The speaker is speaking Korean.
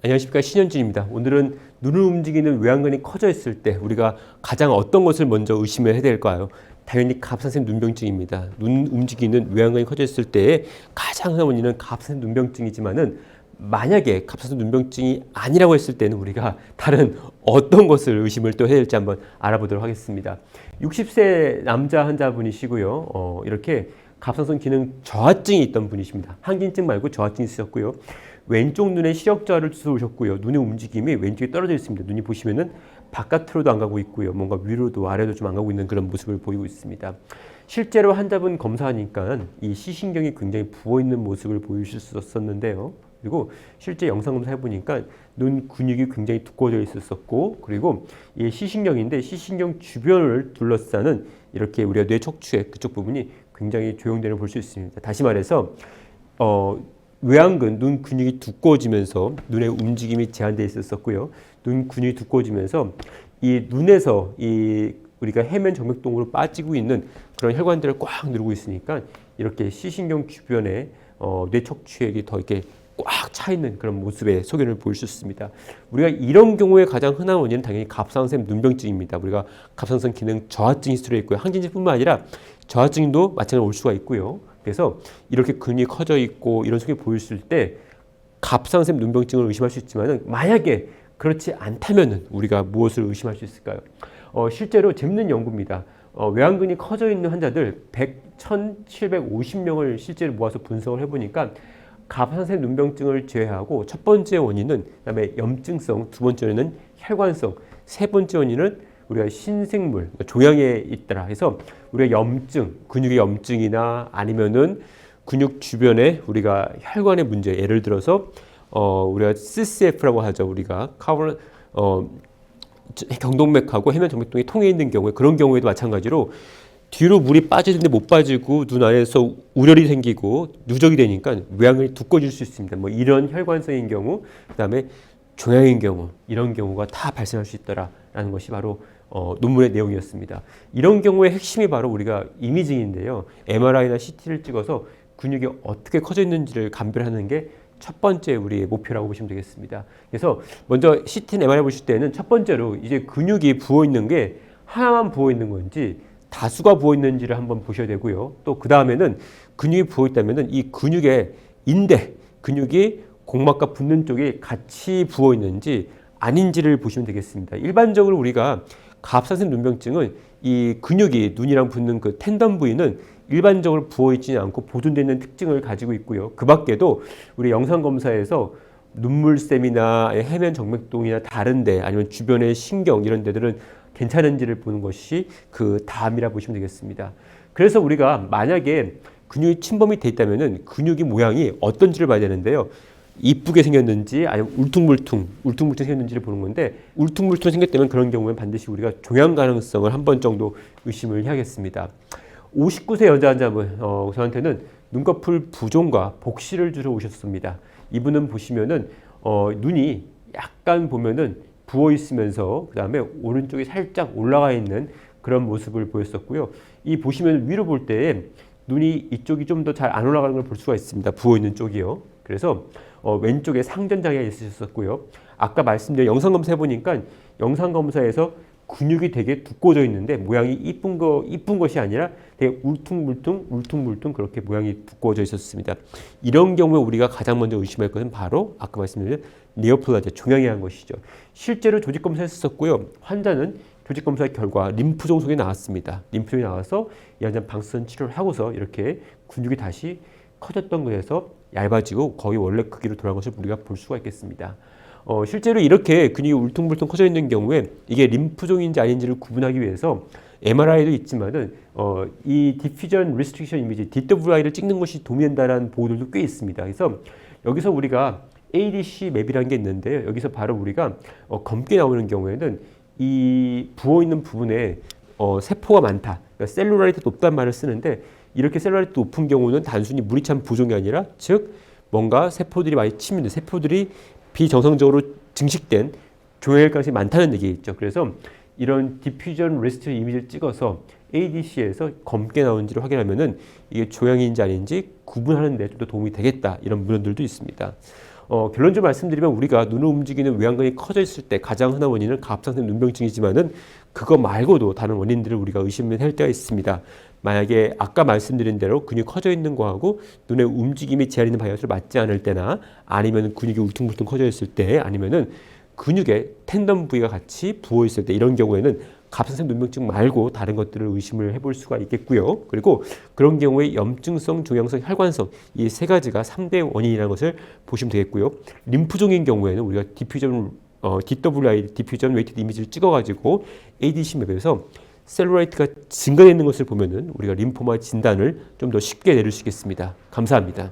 안녕하십니까, 신현준입니다. 오늘은 눈을 움직이는 외양간이 커져 있을 때 우리가 가장 어떤 것을 먼저 의심해야 될까요? 당연히 갑상선 눈병증입니다. 눈 움직이는 외양간이 커져 있을 때의 가장 큰 원인은 갑상선 눈병증이지만은 만약에 갑상선 눈병증이 아니라고 했을 때는 우리가 다른 어떤 것을 의심을 또 해야 될지 한번 알아보도록 하겠습니다. 60세 남자 환자분이시고요. 이렇게 갑상선 기능 저하증이 있던 분이십니다. 항진증 말고 저하증이 있으셨고요. 왼쪽 눈에 시력저하를 주소오셨고요. 눈의 움직임이 왼쪽에 떨어져 있습니다. 눈이 보시면은 바깥으로도 안 가고 있고요. 뭔가 위로도 아래도 좀 안 가고 있는 그런 모습을 보이고 있습니다. 실제로 환자분 검사하니까 이 시신경이 굉장히 부어 있는 모습을 보이실 수 있었는데요. 그리고 실제 영상 검사 해보니까 눈 근육이 굉장히 두꺼워져 있었고, 그리고 이 시신경인데 시신경 주변을 둘러싸는 이렇게 우리가 뇌 척추의 그쪽 부분이 굉장히 조형됨을 볼 수 있습니다. 다시 말해서 외양근, 눈 근육이 두꺼워지면서 눈의 움직임이 제한되어 있었고요. 눈 근육이 두꺼워지면서 이 눈에서 이 우리가 해면 정맥동으로 빠지고 있는 그런 혈관들을 꽉 누르고 있으니까 이렇게 시신경 주변에 뇌 척추액이 더 이렇게 꽉 차 있는 그런 모습의 소견을 보일 수 있습니다. 우리가 이런 경우에 가장 흔한 원인은 당연히 갑상선 눈병증입니다. 우리가 갑상선 기능 저하증이 수술해 있고요. 항진증뿐만 아니라 저하증도 마찬가지로 올 수가 있고요. 그래서 이렇게 근육이 커져 있고 이런 소견이 보였을 때 갑상선 눈병증을 의심할 수 있지만은 만약에 그렇지 않다면은 우리가 무엇을 의심할 수 있을까요? 실제로 재밌는 연구입니다. 외양근이 커져 있는 환자들 1,750명을 실제로 모아서 분석을 해보니까 갑상선 눈병증을 제외하고 첫 번째 원인은 그다음에 염증성, 두 번째 원인은 혈관성, 세 번째 원인은 우리가 신생물, 종양에 있더라 해서 우리가 염증, 근육의 염증이나 아니면은 근육 주변에 우리가 혈관의 문제, 예를 들어서 우리가 CCF라고 하죠. 우리가 경동맥하고 해면 정맥동이 통해 있는 경우에 그런 경우에도 마찬가지로 뒤로 물이 빠지는데 못 빠지고 눈 안에서 우열이 생기고 누적이 되니까 외양근이 두꺼워질 수 있습니다. 뭐 이런 혈관성인 경우, 그다음에 종양인 경우, 이런 경우가 다 발생할 수 있다라는 것이 바로 논문의 내용이었습니다. 이런 경우의 핵심이 바로 우리가 이미징인데요. MRI나 CT를 찍어서 근육이 어떻게 커져 있는지를 감별하는 게 첫 번째 우리의 목표라고 보시면 되겠습니다. 그래서 먼저 CT나 MRI 보실 때는 첫 번째로 이제 근육이 부어 있는 게 하나만 부어 있는 건지 다수가 부어 있는지를 한번 보셔야 되고요. 또 그 다음에는 근육이 부어 있다면은 이 근육의 인대, 근육이 공막과 붙는 쪽이 같이 부어 있는지 아닌지를 보시면 되겠습니다. 일반적으로 우리가 갑상선 눈병증은 이 근육이 눈이랑 붙는 그 텐던 부위는 일반적으로 부어있지는 않고 보존되는 특징을 가지고 있고요. 그 밖에도 우리 영상검사에서 눈물샘이나 해면 정맥동이나 다른데 아니면 주변의 신경 이런 데들은 괜찮은지를 보는 것이 그 다음이라 보시면 되겠습니다. 그래서 우리가 만약에 근육이 침범이 돼 있다면은 근육이 모양이 어떤지를 봐야 되는데요. 이쁘게 생겼는지 아니면 울퉁불퉁 생겼는지를 보는 건데 울퉁불퉁 생겼다면 그런 경우엔 반드시 우리가 종양 가능성을 한 번 정도 의심을 해야겠습니다. 59세 여자 환자분 저한테는 눈꺼풀 부종과 복시를 주러 오셨습니다. 이분은 보시면은 눈이 약간 보면은 부어 있으면서 그 다음에 오른쪽이 살짝 올라가 있는 그런 모습을 보였었고요. 이 보시면 위로 볼 때 눈이 이쪽이 좀 더 잘 안 올라가는 걸 볼 수가 있습니다. 부어 있는 쪽이요. 그래서 왼쪽에 상전장애가 있으셨었고요. 아까 말씀드린 영상검사 해보니까 영상검사에서 근육이 되게 두꺼워져 있는데 모양이 이쁜 것이 아니라 되게 울퉁불퉁 그렇게 모양이 두꺼워져 있었습니다. 이런 경우에 우리가 가장 먼저 의심할 것은 바로 아까 말씀드린 니오플라지아, 종양이 한 것이죠. 실제로 조직검사 했었고요. 환자는 조직검사 결과 림프 종속이 나왔습니다. 림프종이 나와서 이 환자는 방사선 치료를 하고서 이렇게 근육이 다시 커졌던 것에서 얇아지고 거의 원래 크기로 돌아간 것을 우리가 볼 수가 있겠습니다. 실제로 이렇게 근육이 울퉁불퉁 커져 있는 경우에 이게 림프종인지 아닌지를 구분하기 위해서 MRI도 있지만은 이 Diffusion Restriction Image DWI를 찍는 것이 도움이 된다는 보고들도 꽤 있습니다. 그래서 여기서 우리가 ADC 맵이라는 게 있는데요. 여기서 바로 우리가 검게 나오는 경우에는 이 부어 있는 부분에 세포가 많다, 그러니까 셀룰라리티 높다는 말을 쓰는데 이렇게 셀룰라리티 높은 경우는 단순히 물이 찬 부종이 아니라 즉 뭔가 세포들이 많이 치면 세포들이 비정상적으로 증식된 종양일 가능성이 많다는 얘기겠죠. 그래서 이런 디퓨전 레스트 이미지를 찍어서 ADC에서 검게 나오는지를 확인하면은 이게 종양인지 아닌지 구분하는 데 좀 더 도움이 되겠다 이런 문헌들도 있습니다. 결론적으로 말씀드리면 우리가 눈을 움직이는 외양근이 커져 있을 때 가장 흔한 원인은 갑상선 눈병증이지만은 그거 말고도 다른 원인들을 우리가 의심할 때가 있습니다. 만약에 아까 말씀드린 대로 근육이 커져 있는 거하고 눈의 움직임이 제한 있는 방향으로 맞지 않을 때나 아니면 근육이 울퉁불퉁 커져 있을 때 아니면은 근육의 텐던 부위가 같이 부어 있을 때 이런 경우에는 갑상선 눈병증 말고 다른 것들을 의심을 해볼 수가 있겠고요. 그리고 그런 경우에 염증성, 종양성, 혈관성 이 세 가지가 3대 원인이라는 것을 보시면 되겠고요. 림프종인 경우에는 우리가 DWI, 디퓨전 웨이티드 이미지를 찍어가지고 ADC 맵에서 셀룰라이트가 증가되는 것을 보면은 우리가 림포마 진단을 좀 더 쉽게 내릴 수 있겠습니다. 감사합니다.